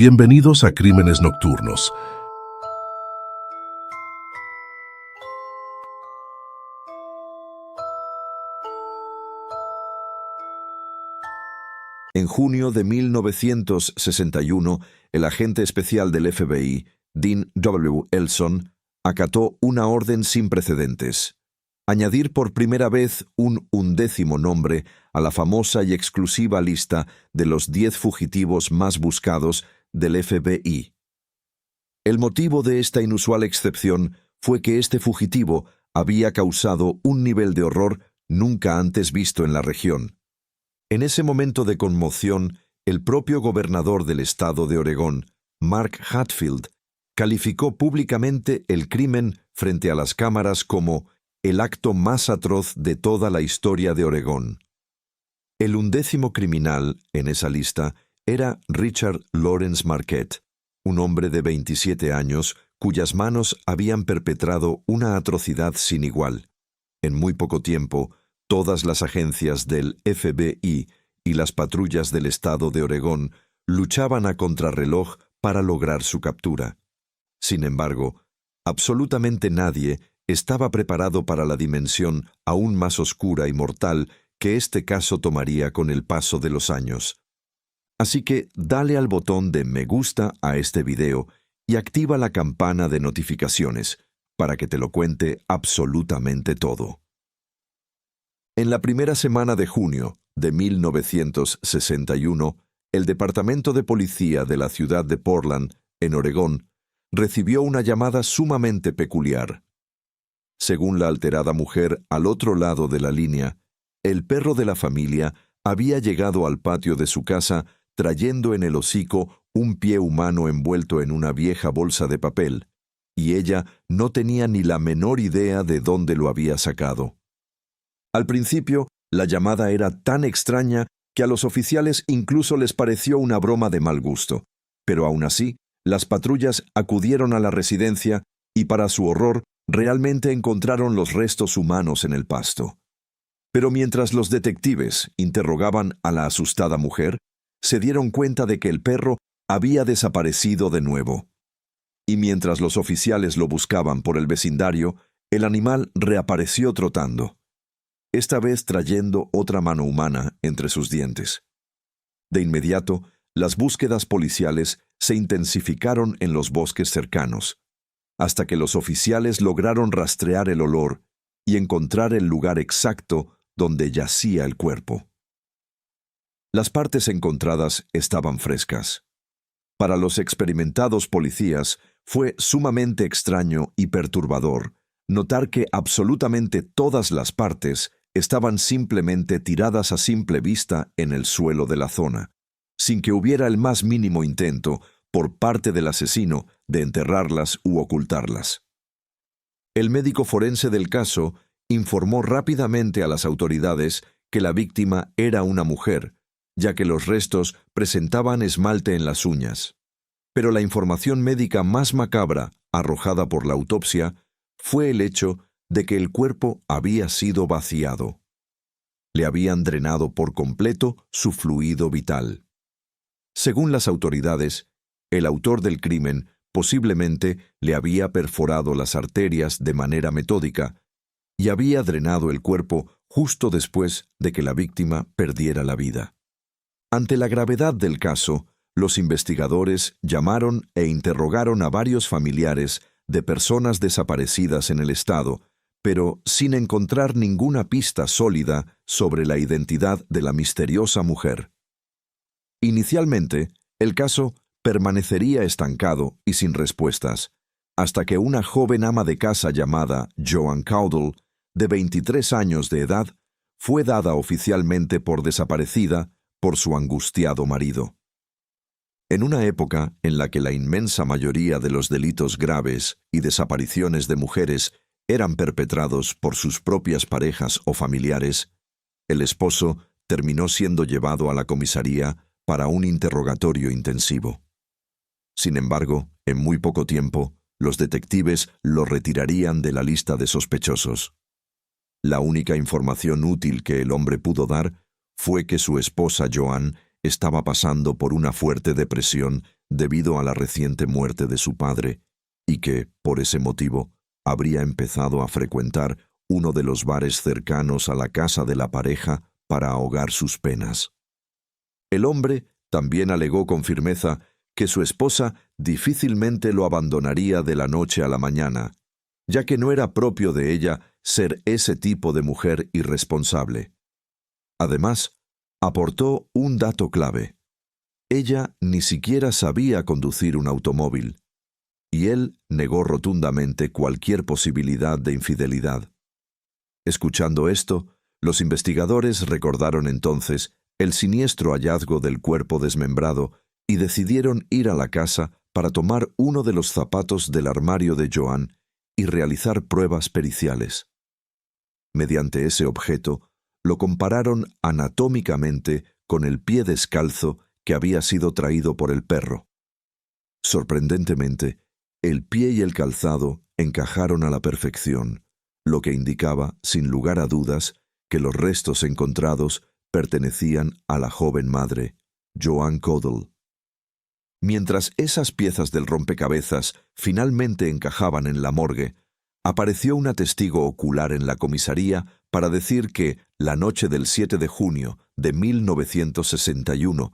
Bienvenidos a Crímenes Nocturnos. En junio de 1961, el agente especial del FBI, Dean W. Elson, acató una orden sin precedentes: añadir por primera vez un 11º nombre a la famosa y exclusiva lista de los 10 fugitivos más buscados del FBI. El motivo de esta inusual excepción fue que este fugitivo había causado un nivel de horror nunca antes visto en la región. En ese momento de conmoción, el propio gobernador del estado de Oregón, Mark Hatfield, calificó públicamente el crimen frente a las cámaras como el acto más atroz de toda la historia de Oregón. El 11º criminal en esa lista era Richard Lawrence Marquette, un hombre de 27 años cuyas manos habían perpetrado una atrocidad sin igual. En muy poco tiempo, todas las agencias del FBI y las patrullas del estado de Oregón luchaban a contrarreloj para lograr su captura. Sin embargo, absolutamente nadie estaba preparado para la dimensión aún más oscura y mortal que este caso tomaría con el paso de los años. Así que dale al botón de me gusta a este video y activa la campana de notificaciones para que te lo cuente absolutamente todo. En la primera semana de junio de 1961, el Departamento de Policía de la ciudad de Portland, en Oregón, recibió una llamada sumamente peculiar. Según la alterada mujer al otro lado de la línea, el perro de la familia había llegado al patio de su casa trayendo en el hocico un pie humano envuelto en una vieja bolsa de papel, y ella no tenía ni la menor idea de dónde lo había sacado. Al principio, la llamada era tan extraña que a los oficiales incluso les pareció una broma de mal gusto, pero aún así, las patrullas acudieron a la residencia y, para su horror, realmente encontraron los restos humanos en el pasto. Pero mientras los detectives interrogaban a la asustada mujer, se dieron cuenta de que el perro había desaparecido de nuevo. Y mientras los oficiales lo buscaban por el vecindario, el animal reapareció trotando, esta vez trayendo otra mano humana entre sus dientes. De inmediato, las búsquedas policiales se intensificaron en los bosques cercanos, hasta que los oficiales lograron rastrear el olor y encontrar el lugar exacto donde yacía el cuerpo. Las partes encontradas estaban frescas. Para los experimentados policías fue sumamente extraño y perturbador notar que absolutamente todas las partes estaban simplemente tiradas a simple vista en el suelo de la zona, sin que hubiera el más mínimo intento por parte del asesino de enterrarlas u ocultarlas. El médico forense del caso informó rápidamente a las autoridades que la víctima era una mujer, ya que los restos presentaban esmalte en las uñas. Pero la información médica más macabra arrojada por la autopsia fue el hecho de que el cuerpo había sido vaciado. Le habían drenado por completo su fluido vital. Según las autoridades, el autor del crimen posiblemente le había perforado las arterias de manera metódica y había drenado el cuerpo justo después de que la víctima perdiera la vida. Ante la gravedad del caso, los investigadores llamaron e interrogaron a varios familiares de personas desaparecidas en el estado, pero sin encontrar ninguna pista sólida sobre la identidad de la misteriosa mujer. Inicialmente, el caso permanecería estancado y sin respuestas, hasta que una joven ama de casa llamada Joan Caudle, de 23 años de edad, fue dada oficialmente por desaparecida por su angustiado marido. En una época en la que la inmensa mayoría de los delitos graves y desapariciones de mujeres eran perpetrados por sus propias parejas o familiares, el esposo terminó siendo llevado a la comisaría para un interrogatorio intensivo. Sin embargo, en muy poco tiempo, los detectives lo retirarían de la lista de sospechosos. La única información útil que el hombre pudo dar fue que su esposa Joan estaba pasando por una fuerte depresión debido a la reciente muerte de su padre y que, por ese motivo, habría empezado a frecuentar uno de los bares cercanos a la casa de la pareja para ahogar sus penas. El hombre también alegó con firmeza que su esposa difícilmente lo abandonaría de la noche a la mañana, ya que no era propio de ella ser ese tipo de mujer irresponsable. Además, aportó un dato clave. Ella ni siquiera sabía conducir un automóvil, y él negó rotundamente cualquier posibilidad de infidelidad. Escuchando esto, los investigadores recordaron entonces el siniestro hallazgo del cuerpo desmembrado y decidieron ir a la casa para tomar uno de los zapatos del armario de Joan y realizar pruebas periciales. Mediante ese objeto, lo compararon anatómicamente con el pie descalzo que había sido traído por el perro. Sorprendentemente, el pie y el calzado encajaron a la perfección, lo que indicaba, sin lugar a dudas, que los restos encontrados pertenecían a la joven madre, Joan Caudle. Mientras esas piezas del rompecabezas finalmente encajaban en la morgue, apareció una testigo ocular en la comisaría para decir que, la noche del 7 de junio de 1961,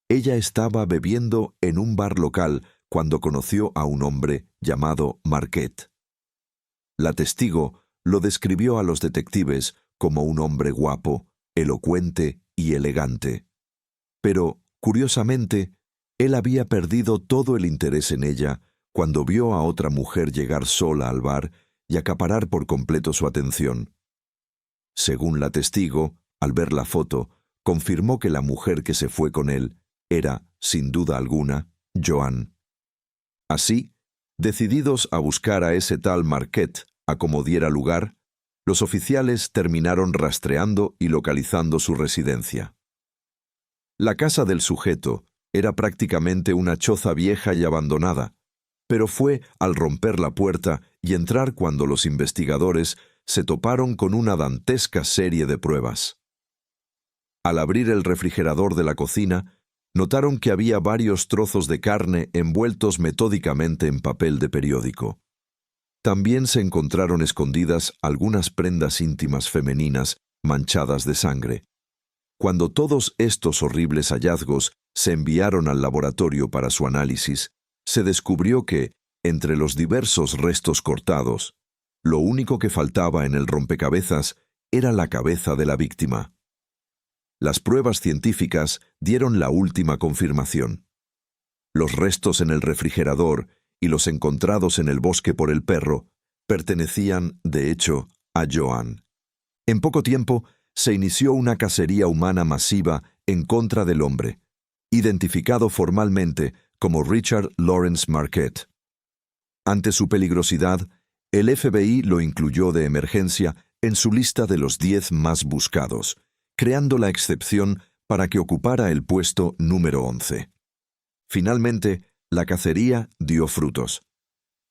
ella estaba bebiendo en un bar local cuando conoció a un hombre llamado Marquette. La testigo lo describió a los detectives como un hombre guapo, elocuente y elegante. Pero, curiosamente, él había perdido todo el interés en ella cuando vio a otra mujer llegar sola al bar y acaparar por completo su atención. Según la testigo, al ver la foto, confirmó que la mujer que se fue con él era, sin duda alguna, Joan. Así, decididos a buscar a ese tal Marquette a como diera lugar, los oficiales terminaron rastreando y localizando su residencia. La casa del sujeto era prácticamente una choza vieja y abandonada, pero fue al romper la puerta y entrar cuando los investigadores se toparon con una dantesca serie de pruebas. Al abrir el refrigerador de la cocina, notaron que había varios trozos de carne envueltos metódicamente en papel de periódico. También se encontraron escondidas algunas prendas íntimas femeninas manchadas de sangre. Cuando todos estos horribles hallazgos se enviaron al laboratorio para su análisis, se descubrió que, entre los diversos restos cortados, lo único que faltaba en el rompecabezas era la cabeza de la víctima. Las pruebas científicas dieron la última confirmación. Los restos en el refrigerador y los encontrados en el bosque por el perro pertenecían, de hecho, a Joan. En poco tiempo se inició una cacería humana masiva en contra del hombre, identificado formalmente como Richard Lawrence Marquette. Ante su peligrosidad, el FBI lo incluyó de emergencia en su lista de los 10 más buscados, creando la excepción para que ocupara el puesto número 11. Finalmente, la cacería dio frutos.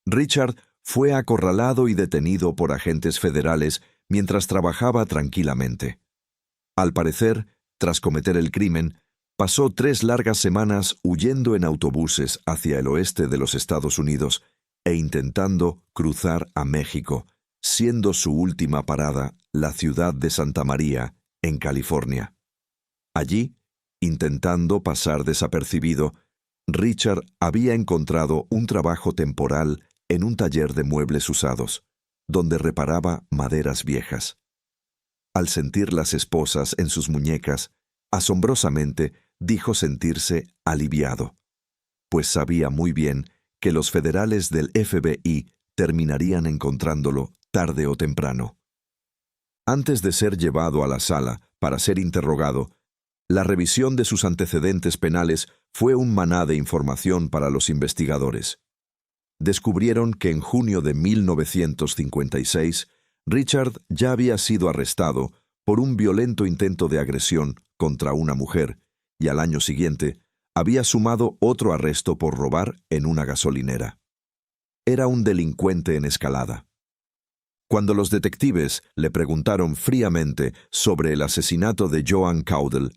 Richard fue acorralado y detenido por agentes federales mientras trabajaba tranquilamente. Al parecer, tras cometer el crimen, pasó 3 largas semanas huyendo en autobuses hacia el oeste de los Estados Unidos e intentando cruzar a México, siendo su última parada la ciudad de Santa María, en California. Allí, intentando pasar desapercibido, Richard había encontrado un trabajo temporal en un taller de muebles usados, donde reparaba maderas viejas. Al sentir las esposas en sus muñecas, asombrosamente dijo sentirse aliviado, pues sabía muy bien que los federales del FBI terminarían encontrándolo tarde o temprano. Antes de ser llevado a la sala para ser interrogado, la revisión de sus antecedentes penales fue un maná de información para los investigadores. Descubrieron que en junio de 1956, Richard ya había sido arrestado por un violento intento de agresión contra una mujer y al año siguiente había sumado otro arresto por robar en una gasolinera. Era un delincuente en escalada. Cuando los detectives le preguntaron fríamente sobre el asesinato de Joan Caudle,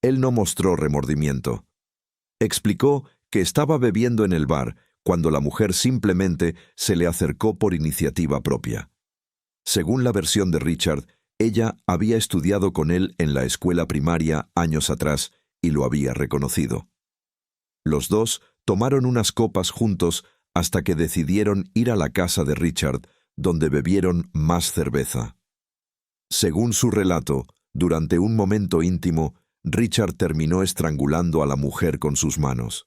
él no mostró remordimiento. Explicó que estaba bebiendo en el bar cuando la mujer simplemente se le acercó por iniciativa propia. Según la versión de Richard, ella había estudiado con él en la escuela primaria años atrás y lo había reconocido. Los dos tomaron unas copas juntos hasta que decidieron ir a la casa de Richard, donde bebieron más cerveza. Según su relato, durante un momento íntimo, Richard terminó estrangulando a la mujer con sus manos.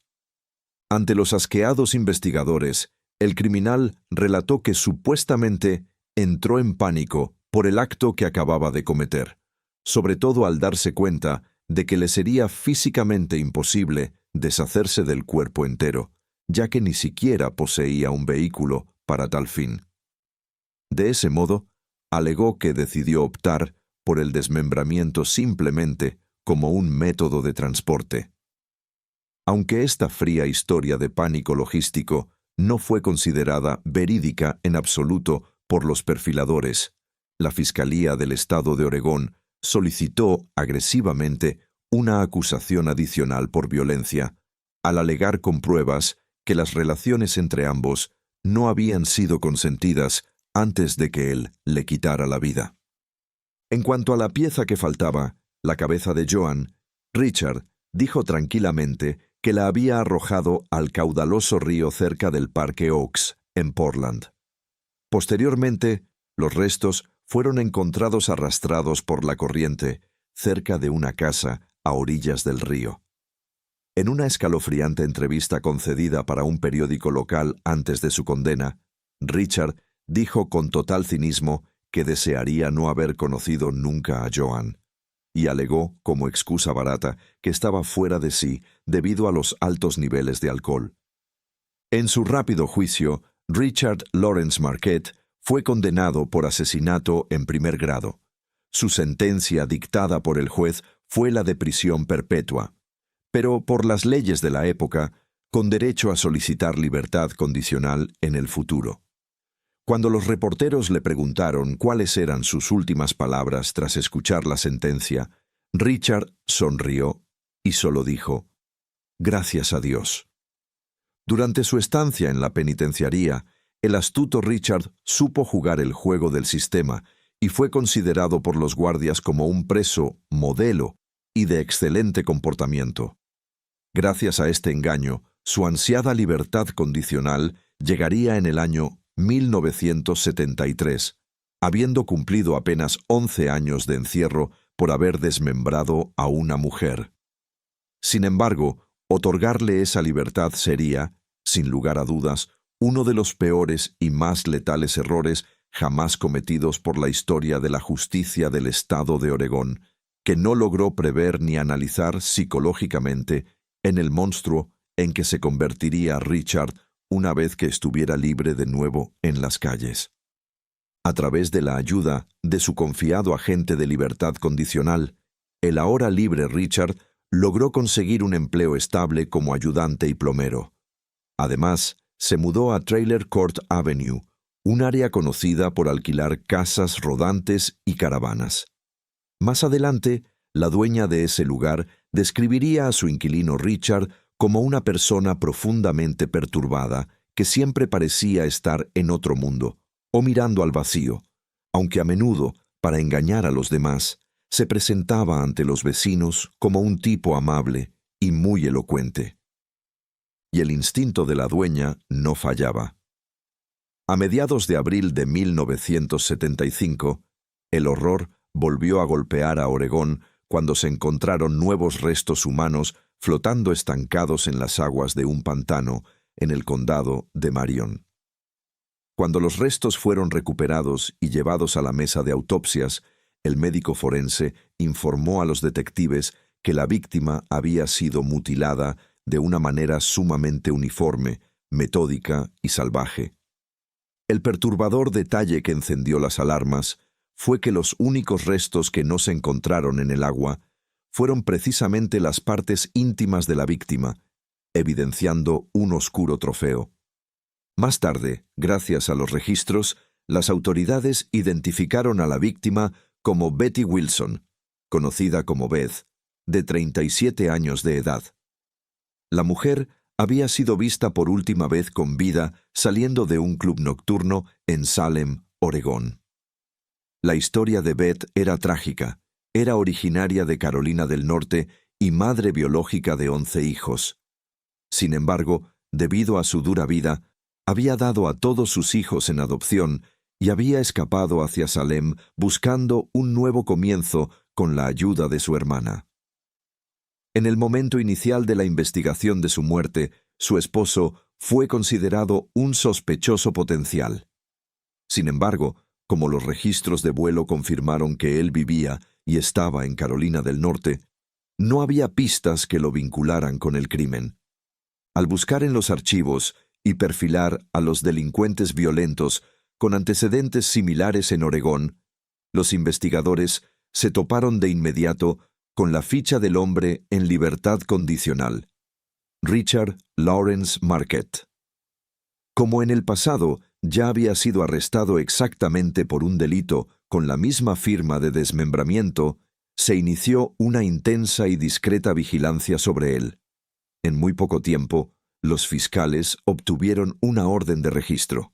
Ante los asqueados investigadores, el criminal relató que supuestamente entró en pánico por el acto que acababa de cometer, sobre todo al darse cuenta de que le sería físicamente imposible deshacerse del cuerpo entero, ya que ni siquiera poseía un vehículo para tal fin. De ese modo, alegó que decidió optar por el desmembramiento simplemente como un método de transporte. Aunque esta fría historia de pánico logístico no fue considerada verídica en absoluto por los perfiladores, la Fiscalía del Estado de Oregón solicitó agresivamente una acusación adicional por violencia, al alegar con pruebas que las relaciones entre ambos no habían sido consentidas antes de que él le quitara la vida. En cuanto a la pieza que faltaba, la cabeza de Joan, Richard dijo tranquilamente que la había arrojado al caudaloso río cerca del Parque Oaks, en Portland. Posteriormente, los restos fueron encontrados arrastrados por la corriente cerca de una casa a orillas del río. En una escalofriante entrevista concedida para un periódico local antes de su condena, Richard dijo con total cinismo que desearía no haber conocido nunca a Joan, y alegó como excusa barata que estaba fuera de sí debido a los altos niveles de alcohol. En su rápido juicio, Richard Lawrence Marquette fue condenado por asesinato en primer grado. Su sentencia dictada por el juez fue la de prisión perpetua, pero por las leyes de la época, con derecho a solicitar libertad condicional en el futuro. Cuando los reporteros le preguntaron cuáles eran sus últimas palabras tras escuchar la sentencia, Richard sonrió y solo dijo: «Gracias a Dios». Durante su estancia en la penitenciaría, el astuto Richard supo jugar el juego del sistema y fue considerado por los guardias como un preso modelo y de excelente comportamiento. Gracias a este engaño, su ansiada libertad condicional llegaría en el año 1973, habiendo cumplido apenas 11 años de encierro por haber desmembrado a una mujer. Sin embargo, otorgarle esa libertad sería, sin lugar a dudas, uno de los peores y más letales errores jamás cometidos por la historia de la justicia del Estado de Oregón, que no logró prever ni analizar psicológicamente en el monstruo en que se convertiría Richard una vez que estuviera libre de nuevo en las calles. A través de la ayuda de su confiado agente de libertad condicional, el ahora libre Richard logró conseguir un empleo estable como ayudante y plomero. Además, se mudó a Trailer Court Avenue, un área conocida por alquilar casas rodantes y caravanas. Más adelante, la dueña de ese lugar describiría a su inquilino Richard como una persona profundamente perturbada que siempre parecía estar en otro mundo o mirando al vacío, aunque a menudo, para engañar a los demás, se presentaba ante los vecinos como un tipo amable y muy elocuente. Y el instinto de la dueña no fallaba. A mediados de abril de 1975, el horror volvió a golpear a Oregón cuando se encontraron nuevos restos humanos flotando estancados en las aguas de un pantano en el condado de Marion. Cuando los restos fueron recuperados y llevados a la mesa de autopsias, el médico forense informó a los detectives que la víctima había sido mutilada de una manera sumamente uniforme, metódica y salvaje. El perturbador detalle que encendió las alarmas fue que los únicos restos que no se encontraron en el agua fueron precisamente las partes íntimas de la víctima, evidenciando un oscuro trofeo. Más tarde, gracias a los registros, las autoridades identificaron a la víctima como Betty Wilson, conocida como Beth, de 37 años de edad. La mujer había sido vista por última vez con vida saliendo de un club nocturno en Salem, Oregón. La historia de Beth era trágica. Era originaria de Carolina del Norte y madre biológica de 11 hijos. Sin embargo, debido a su dura vida, había dado a todos sus hijos en adopción y había escapado hacia Salem buscando un nuevo comienzo con la ayuda de su hermana. En el momento inicial de la investigación de su muerte, su esposo fue considerado un sospechoso potencial. Sin embargo, como los registros de vuelo confirmaron que él vivía y estaba en Carolina del Norte, no había pistas que lo vincularan con el crimen. Al buscar en los archivos y perfilar a los delincuentes violentos con antecedentes similares en Oregón, los investigadores se toparon de inmediato con la ficha del hombre en libertad condicional, Richard Lawrence Marquette. Como en el pasado ya había sido arrestado exactamente por un delito con la misma firma de desmembramiento, se inició una intensa y discreta vigilancia sobre él. En muy poco tiempo, los fiscales obtuvieron una orden de registro.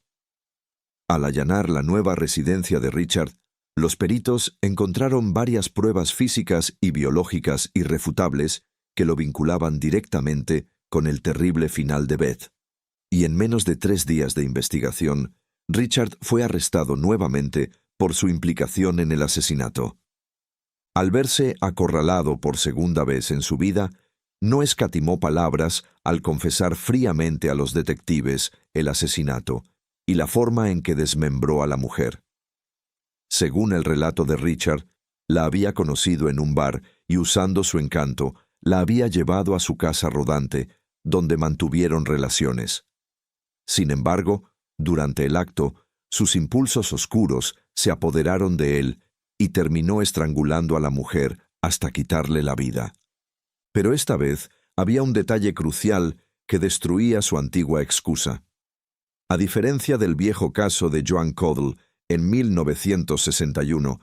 Al allanar la nueva residencia de Richard, los peritos encontraron varias pruebas físicas y biológicas irrefutables que lo vinculaban directamente con el terrible final de Beth. Y en menos de 3 días de investigación, Richard fue arrestado nuevamente por su implicación en el asesinato. Al verse acorralado por segunda vez en su vida, no escatimó palabras al confesar fríamente a los detectives el asesinato y la forma en que desmembró a la mujer. Según el relato de Richard, la había conocido en un bar y usando su encanto, la había llevado a su casa rodante, donde mantuvieron relaciones. Sin embargo, durante el acto, sus impulsos oscuros se apoderaron de él y terminó estrangulando a la mujer hasta quitarle la vida. Pero esta vez había un detalle crucial que destruía su antigua excusa. A diferencia del viejo caso de Joan Caudle en 1961,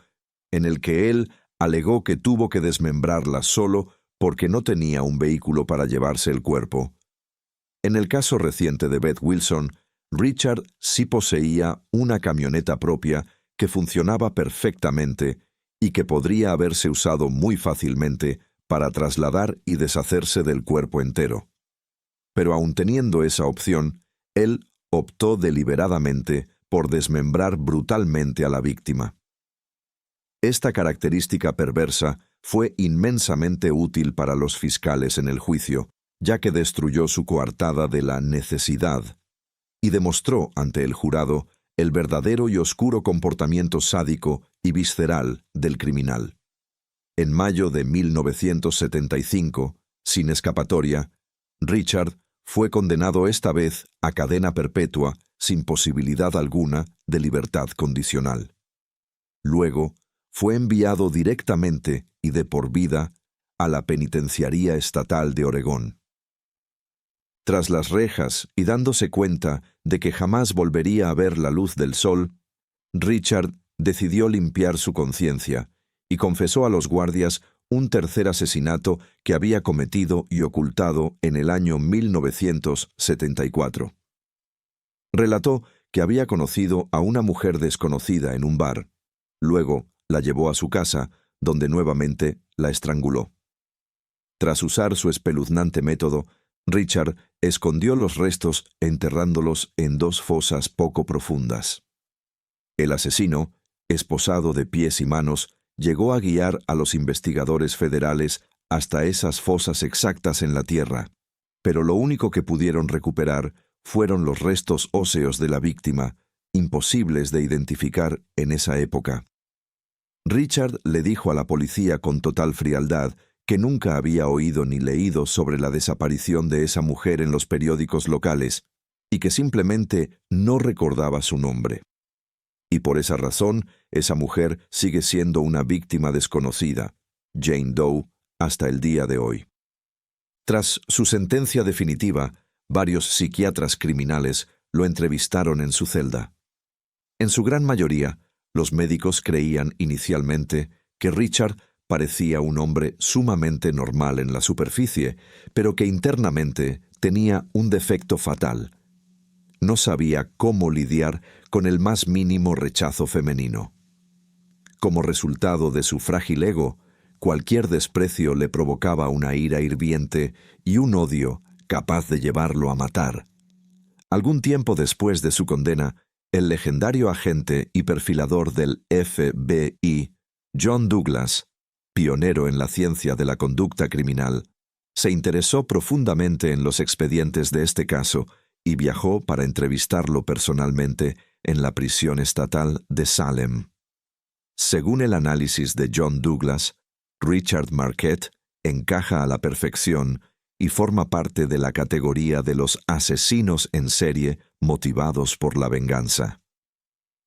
en el que él alegó que tuvo que desmembrarla solo porque no tenía un vehículo para llevarse el cuerpo. En el caso reciente de Beth Wilson, Richard sí poseía una camioneta propia que funcionaba perfectamente y que podría haberse usado muy fácilmente para trasladar y deshacerse del cuerpo entero. Pero aun teniendo esa opción, él optó deliberadamente por desmembrar brutalmente a la víctima. Esta característica perversa fue inmensamente útil para los fiscales en el juicio, ya que destruyó su coartada de la necesidad y demostró ante el jurado el verdadero y oscuro comportamiento sádico y visceral del criminal. En mayo de 1975, sin escapatoria, Richard fue condenado esta vez a cadena perpetua sin posibilidad alguna de libertad condicional. Luego, fue enviado directamente y de por vida a la Penitenciaría Estatal de Oregón. Tras las rejas y dándose cuenta de que jamás volvería a ver la luz del sol, Richard decidió limpiar su conciencia y confesó a los guardias un tercer asesinato que había cometido y ocultado en el año 1974. Relató que había conocido a una mujer desconocida en un bar. Luego la llevó a su casa, donde nuevamente la estranguló. Tras usar su espeluznante método, Richard escondió los restos enterrándolos en 2 fosas poco profundas. El asesino, esposado de pies y manos, llegó a guiar a los investigadores federales hasta esas fosas exactas en la tierra, pero lo único que pudieron recuperar fueron los restos óseos de la víctima, imposibles de identificar en esa época. Richard le dijo a la policía con total frialdad que nunca había oído ni leído sobre la desaparición de esa mujer en los periódicos locales y que simplemente no recordaba su nombre. Y por esa razón, esa mujer sigue siendo una víctima desconocida, Jane Doe, hasta el día de hoy. Tras su sentencia definitiva, varios psiquiatras criminales lo entrevistaron en su celda. En su gran mayoría, los médicos creían inicialmente que Richard parecía un hombre sumamente normal en la superficie, pero que internamente tenía un defecto fatal. No sabía cómo lidiar con el más mínimo rechazo femenino. Como resultado de su frágil ego, cualquier desprecio le provocaba una ira hirviente y un odio capaz de llevarlo a matar. Algún tiempo después de su condena, el legendario agente y perfilador del FBI, John Douglas, pionero en la ciencia de la conducta criminal, se interesó profundamente en los expedientes de este caso y viajó para entrevistarlo personalmente en la prisión estatal de Salem. Según el análisis de John Douglas, Richard Marquette encaja a la perfección y forma parte de la categoría de los asesinos en serie motivados por la venganza.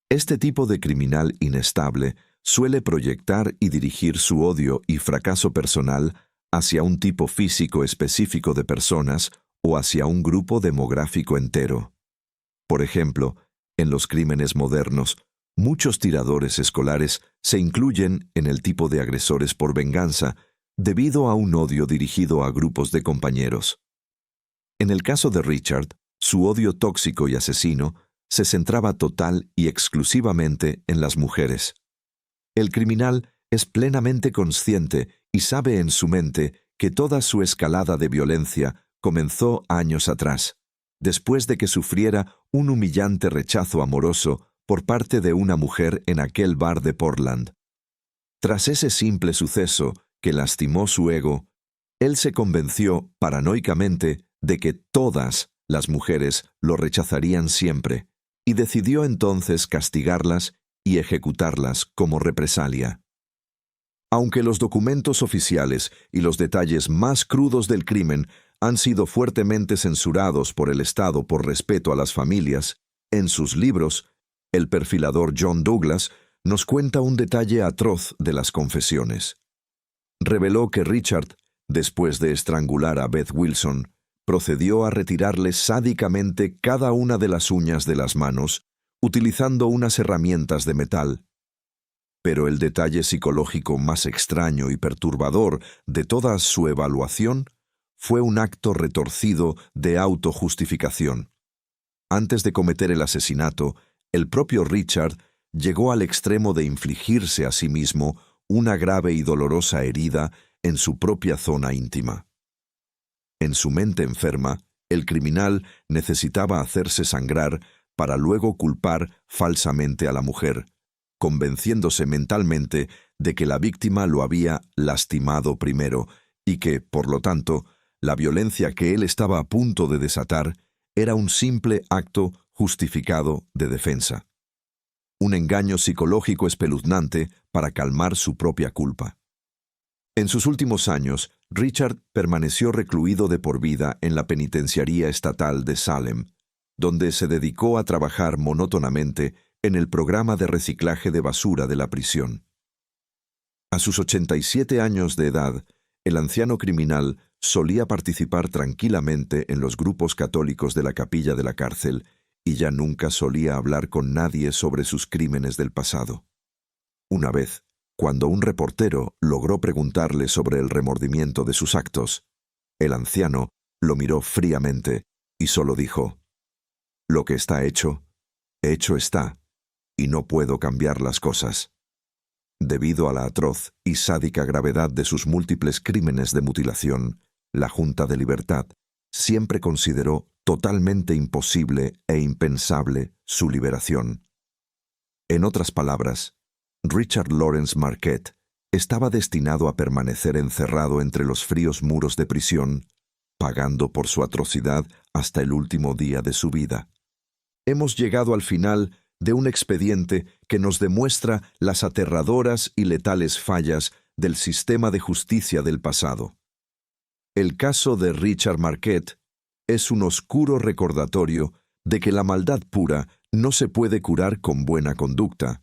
Este tipo de criminal inestable suele proyectar y dirigir su odio y fracaso personal hacia un tipo físico específico de personas o hacia un grupo demográfico entero. Por ejemplo, en los crímenes modernos, muchos tiradores escolares se incluyen en el tipo de agresores por venganza debido a un odio dirigido a grupos de compañeros. En el caso de Richard, su odio tóxico y asesino se centraba total y exclusivamente en las mujeres. El criminal es plenamente consciente y sabe en su mente que toda su escalada de violencia comenzó años atrás, después de que sufriera un humillante rechazo amoroso por parte de una mujer en aquel bar de Portland. Tras ese simple suceso que lastimó su ego, él se convenció paranoicamente de que todas las mujeres lo rechazarían siempre y decidió entonces castigarlas y ejecutarlas como represalia. Aunque los documentos oficiales y los detalles más crudos del crimen han sido fuertemente censurados por el Estado por respeto a las familias, en sus libros, el perfilador John Douglas nos cuenta un detalle atroz de las confesiones. Reveló que Richard, después de estrangular a Beth Wilson, procedió a retirarle sádicamente cada una de las uñas de las manos, utilizando unas herramientas de metal. Pero el detalle psicológico más extraño y perturbador de toda su evaluación fue un acto retorcido de autojustificación. Antes de cometer el asesinato, el propio Richard llegó al extremo de infligirse a sí mismo una grave y dolorosa herida en su propia zona íntima. En su mente enferma, el criminal necesitaba hacerse sangrar para luego culpar falsamente a la mujer, convenciéndose mentalmente de que la víctima lo había lastimado primero y que, por lo tanto, la violencia que él estaba a punto de desatar era un simple acto justificado de defensa. Un engaño psicológico espeluznante para calmar su propia culpa. En sus últimos años, Richard permaneció recluido de por vida en la penitenciaría estatal de Salem, donde se dedicó a trabajar monótonamente en el programa de reciclaje de basura de la prisión. A sus 87 años de edad, el anciano criminal solía participar tranquilamente en los grupos católicos de la capilla de la cárcel y ya nunca solía hablar con nadie sobre sus crímenes del pasado. Una vez, cuando un reportero logró preguntarle sobre el remordimiento de sus actos, el anciano lo miró fríamente y solo dijo: «Lo que está hecho, hecho está, y no puedo cambiar las cosas». Debido a la atroz y sádica gravedad de sus múltiples crímenes de mutilación, la Junta de Libertad siempre consideró totalmente imposible e impensable su liberación. En otras palabras, Richard Lawrence Marquette estaba destinado a permanecer encerrado entre los fríos muros de prisión, pagando por su atrocidad hasta el último día de su vida. Hemos llegado al final de un expediente que nos demuestra las aterradoras y letales fallas del sistema de justicia del pasado. El caso de Richard Marquette es un oscuro recordatorio de que la maldad pura no se puede curar con buena conducta,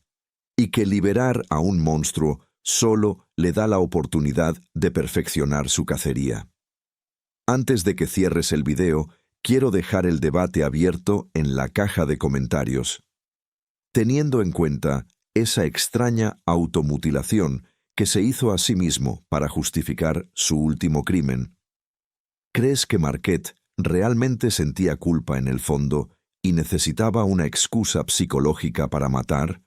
y que liberar a un monstruo solo le da la oportunidad de perfeccionar su cacería. Antes de que cierres el video, quiero dejar el debate abierto en la caja de comentarios. Teniendo en cuenta esa extraña automutilación que se hizo a sí mismo para justificar su último crimen, ¿crees que Marquette ¿Realmente sentía culpa en el fondo y necesitaba una excusa psicológica para matar?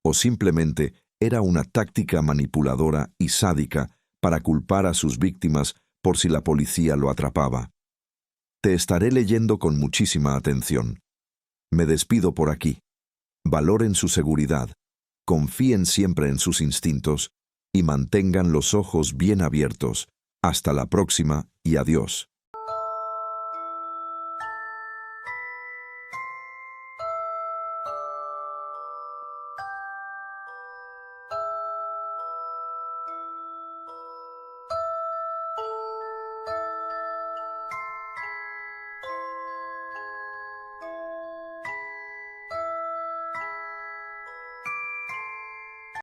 ¿O simplemente era una táctica manipuladora y sádica para culpar a sus víctimas por si la policía lo atrapaba? Te estaré leyendo con muchísima atención. Me despido por aquí. Valoren su seguridad, confíen siempre en sus instintos y mantengan los ojos bien abiertos. Hasta la próxima y adiós.